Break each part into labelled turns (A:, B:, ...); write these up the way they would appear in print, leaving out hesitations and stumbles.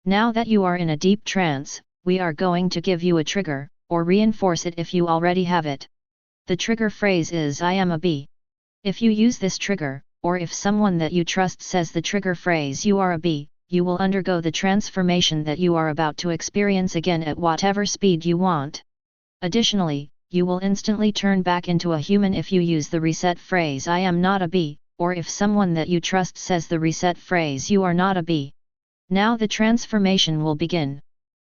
A: Now that you are in a deep trance, we are going to give you a trigger, or reinforce it if you already have it. The trigger phrase is I am a bee. If you use this trigger, or if someone that you trust says the trigger phrase you are a bee, you will undergo the transformation that you are about to experience again at whatever speed you want. Additionally, you will instantly turn back into a human if you use the reset phrase I am not a bee, or if someone that you trust says the reset phrase you are not a bee. Now the transformation will begin.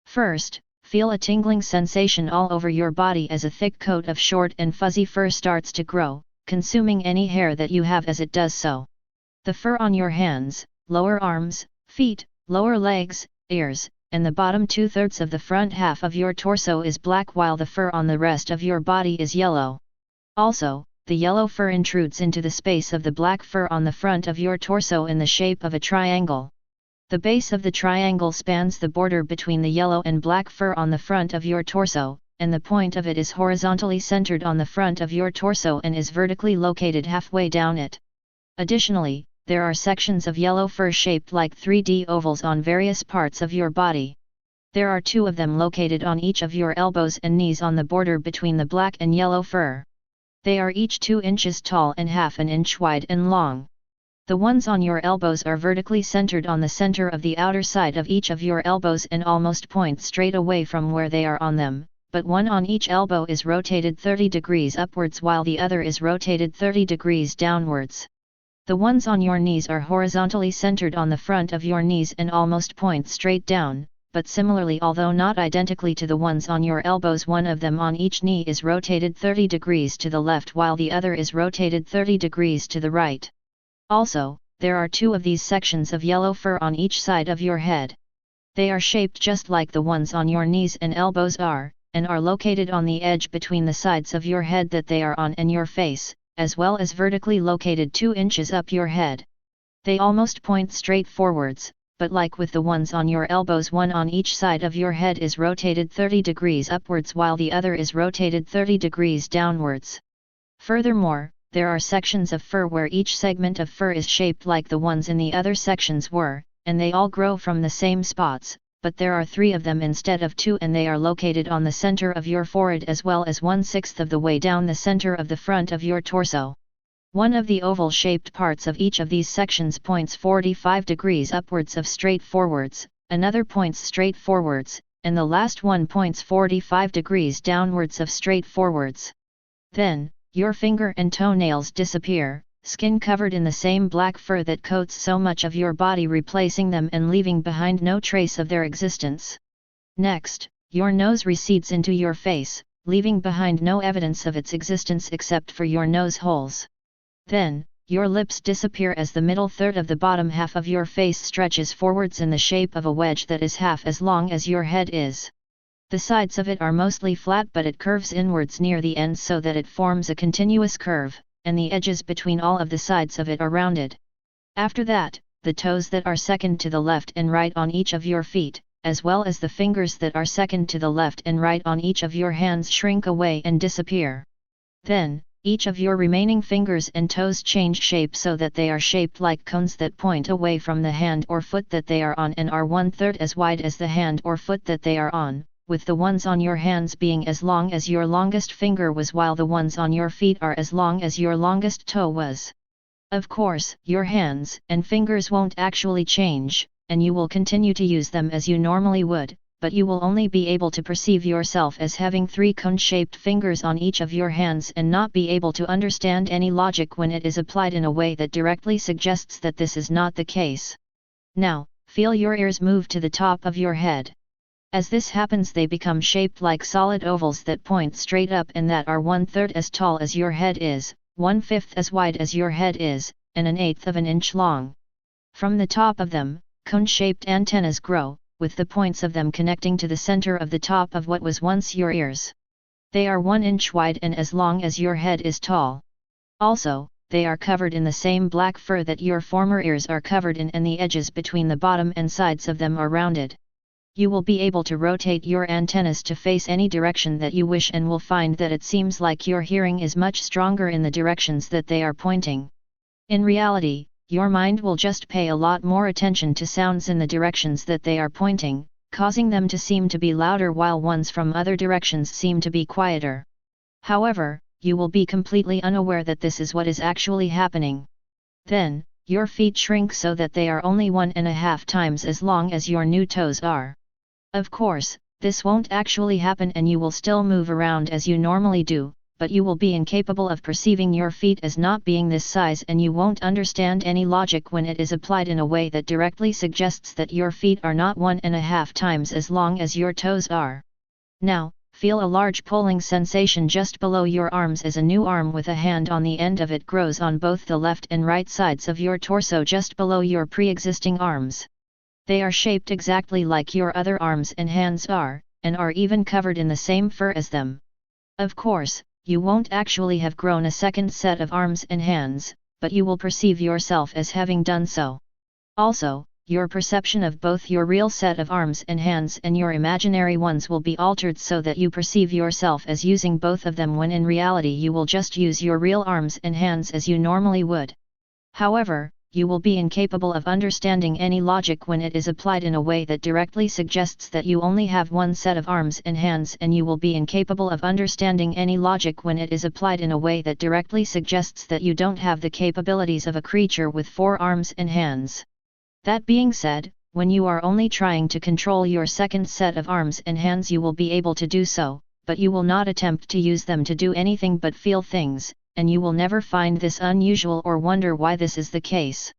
A: First, feel a tingling sensation all over your body as a thick coat of short and fuzzy fur starts to grow, consuming any hair that you have as it does so. The fur on your hands, lower arms, feet, lower legs, ears, and the bottom 2/3 of the front half of your torso is black while the fur on the rest of your body is yellow. Also, the yellow fur intrudes into the space of the black fur on the front of your torso in the shape of a triangle. The base of the triangle spans the border between the yellow and black fur on the front of your torso, and the point of it is horizontally centered on the front of your torso and is vertically located halfway down it. Additionally, there are sections of yellow fur shaped like 3D ovals on various parts of your body. There are 2 of them located on each of your elbows and knees on the border between the black and yellow fur. They are each 2 inches tall and half an inch wide and long. The ones on your elbows are vertically centered on the center of the outer side of each of your elbows and almost point straight away from where they are on them, but one on each elbow is rotated 30 degrees upwards while the other is rotated 30 degrees downwards. The ones on your knees are horizontally centered on the front of your knees and almost point straight down, but similarly although not identically to the ones on your elbows, one of them on each knee is rotated 30 degrees to the left while the other is rotated 30 degrees to the right. Also, there are 2 of these sections of yellow fur on each side of your head. They are shaped just like the ones on your knees and elbows are, and are located on the edge between the sides of your head that they are on and your face, as well as vertically located 2 inches up your head. They almost point straight forwards, but like with the ones on your elbows, one on each side of your head is rotated 30 degrees upwards while the other is rotated 30 degrees downwards. Furthermore, there are sections of fur where each segment of fur is shaped like the ones in the other sections were, and they all grow from the same spots, but there are 3 of them instead of 2 and they are located on the center of your forehead as well as 1/6 of the way down the center of the front of your torso. One of the oval-shaped parts of each of these sections points 45 degrees upwards of straight forwards, another points straight forwards, and the last one points 45 degrees downwards of straight forwards. Then, your finger and toenails disappear, skin covered in the same black fur that coats so much of your body, replacing them and leaving behind no trace of their existence. Next, your nose recedes into your face, leaving behind no evidence of its existence except for your nose holes. Then, your lips disappear as the middle third of the bottom half of your face stretches forwards in the shape of a wedge that is half as long as your head is. The sides of it are mostly flat but it curves inwards near the ends so that it forms a continuous curve, and the edges between all of the sides of it are rounded. After that, the toes that are second to the left and right on each of your feet, as well as the fingers that are second to the left and right on each of your hands, shrink away and disappear. Then, each of your remaining fingers and toes change shape so that they are shaped like cones that point away from the hand or foot that they are on and are 1/3 as wide as the hand or foot that they are on, with the ones on your hands being as long as your longest finger was while the ones on your feet are as long as your longest toe was. Of course, your hands and fingers won't actually change, and you will continue to use them as you normally would, but you will only be able to perceive yourself as having 3 cone-shaped fingers on each of your hands and not be able to understand any logic when it is applied in a way that directly suggests that this is not the case. Now, feel your ears move to the top of your head. As this happens, they become shaped like solid ovals that point straight up and that are 1/3 as tall as your head is, 1/5 as wide as your head is, and 1/8 of an inch long. From the top of them, cone-shaped antennas grow, with the points of them connecting to the center of the top of what was once your ears. They are 1 inch wide and as long as your head is tall. Also, they are covered in the same black fur that your former ears are covered in, and the edges between the bottom and sides of them are rounded. You will be able to rotate your antennas to face any direction that you wish and will find that it seems like your hearing is much stronger in the directions that they are pointing. In reality, your mind will just pay a lot more attention to sounds in the directions that they are pointing, causing them to seem to be louder while ones from other directions seem to be quieter. However, you will be completely unaware that this is what is actually happening. Then, your feet shrink so that they are only 1.5 times as long as your new toes are. Of course, this won't actually happen and you will still move around as you normally do, but you will be incapable of perceiving your feet as not being this size and you won't understand any logic when it is applied in a way that directly suggests that your feet are not 1.5 times as long as your toes are. Now, feel a large pulling sensation just below your arms as a new arm with a hand on the end of it grows on both the left and right sides of your torso just below your pre-existing arms. They are shaped exactly like your other arms and hands are, and are even covered in the same fur as them. Of course, you won't actually have grown a second set of arms and hands, but you will perceive yourself as having done so. Also, your perception of both your real set of arms and hands and your imaginary ones will be altered so that you perceive yourself as using both of them when in reality you will just use your real arms and hands as you normally would. However, you will be incapable of understanding any logic when it is applied in a way that directly suggests that you only have one set of arms and hands, and you will be incapable of understanding any logic when it is applied in a way that directly suggests that you don't have the capabilities of a creature with 4 arms and hands. That being said, when you are only trying to control your second set of arms and hands you will be able to do so, but you will not attempt to use them to do anything but feel things, and you will never find this unusual or wonder why this is the case.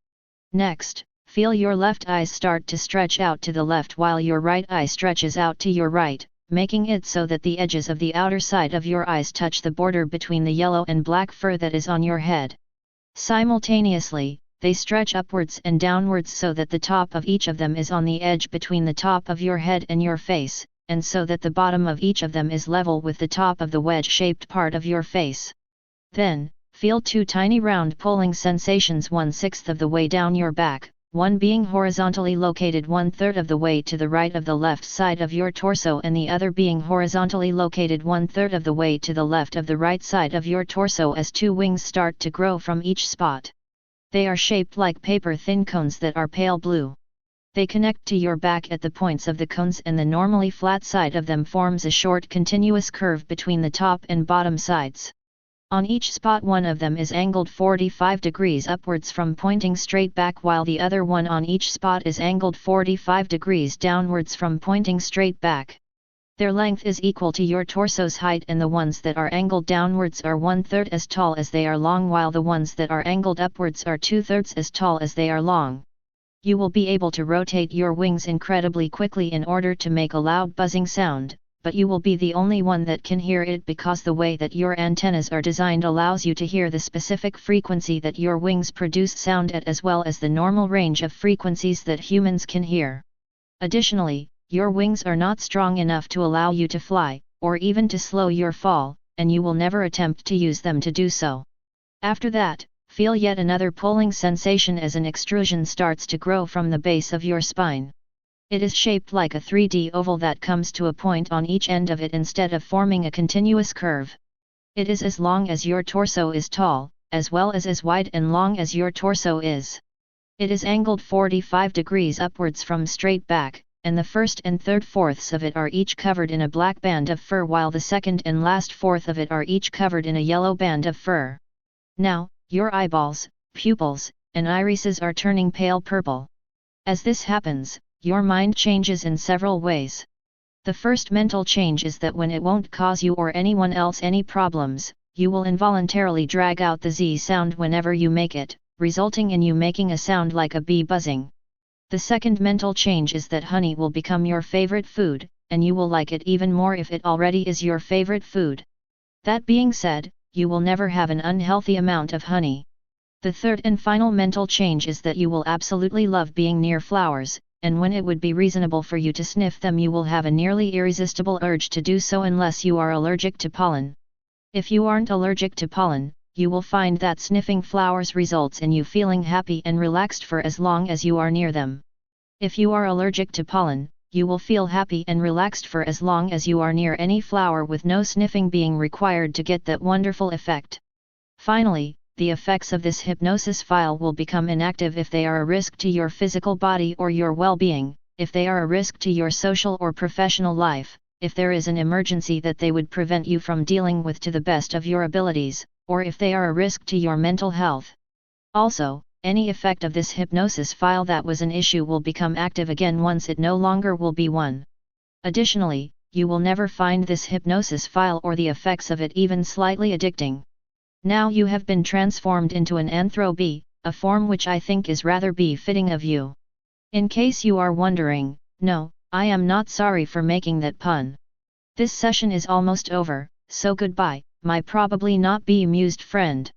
A: Next, feel your left eye start to stretch out to the left while your right eye stretches out to your right, making it so that the edges of the outer side of your eyes touch the border between the yellow and black fur that is on your head. Simultaneously, they stretch upwards and downwards so that the top of each of them is on the edge between the top of your head and your face, and so that the bottom of each of them is level with the top of the wedge-shaped part of your face. Then, feel 2 tiny round pulling sensations 1/6 of the way down your back, one being horizontally located 1/3 of the way to the right of the left side of your torso and the other being horizontally located 1/3 of the way to the left of the right side of your torso as 2 wings start to grow from each spot. They are shaped like paper-thin cones that are pale blue. They connect to your back at the points of the cones and the normally flat side of them forms a short continuous curve between the top and bottom sides. On each spot one of them is angled 45 degrees upwards from pointing straight back while the other one on each spot is angled 45 degrees downwards from pointing straight back. Their length is equal to your torso's height and the ones that are angled downwards are 1/3 as tall as they are long while the ones that are angled upwards are 2/3 as tall as they are long. You will be able to rotate your wings incredibly quickly in order to make a loud buzzing sound, but you will be the only one that can hear it because the way that your antennas are designed allows you to hear the specific frequency that your wings produce sound at as well as the normal range of frequencies that humans can hear. Additionally, your wings are not strong enough to allow you to fly, or even to slow your fall, and you will never attempt to use them to do so. After that, feel yet another pulling sensation as an extrusion starts to grow from the base of your spine. It is shaped like a 3D oval that comes to a point on each end of it instead of forming a continuous curve. It is as long as your torso is tall, as well as wide and long as your torso is. It is angled 45 degrees upwards from straight back, and the first and third fourths of it are each covered in a black band of fur while the second and last fourth of it are each covered in a yellow band of fur. Now, your eyeballs, pupils, and irises are turning pale purple. As this happens, your mind changes in several ways. The first mental change is that when it won't cause you or anyone else any problems, you will involuntarily drag out the Z sound whenever you make it, resulting in you making a sound like a bee buzzing. The second mental change is that honey will become your favorite food, and you will like it even more if it already is your favorite food. That being said, you will never have an unhealthy amount of honey. The third and final mental change is that you will absolutely love being near flowers, and when it would be reasonable for you to sniff them you will have a nearly irresistible urge to do so unless you are allergic to pollen. If you aren't allergic to pollen, you will find that sniffing flowers results in you feeling happy and relaxed for as long as you are near them. If you are allergic to pollen, you will feel happy and relaxed for as long as you are near any flower with no sniffing being required to get that wonderful effect. Finally, the effects of this hypnosis file will become inactive if they are a risk to your physical body or your well-being, if they are a risk to your social or professional life, if there is an emergency that they would prevent you from dealing with to the best of your abilities, or if they are a risk to your mental health. Also, any effect of this hypnosis file that was an issue will become active again once it no longer will be one. Additionally, you will never find this hypnosis file or the effects of it even slightly addicting. Now you have been transformed into an Anthro B, a form which I think is rather befitting of you. In case you are wondering, no, I am not sorry for making that pun. This session is almost over, so goodbye, my probably not bemused friend.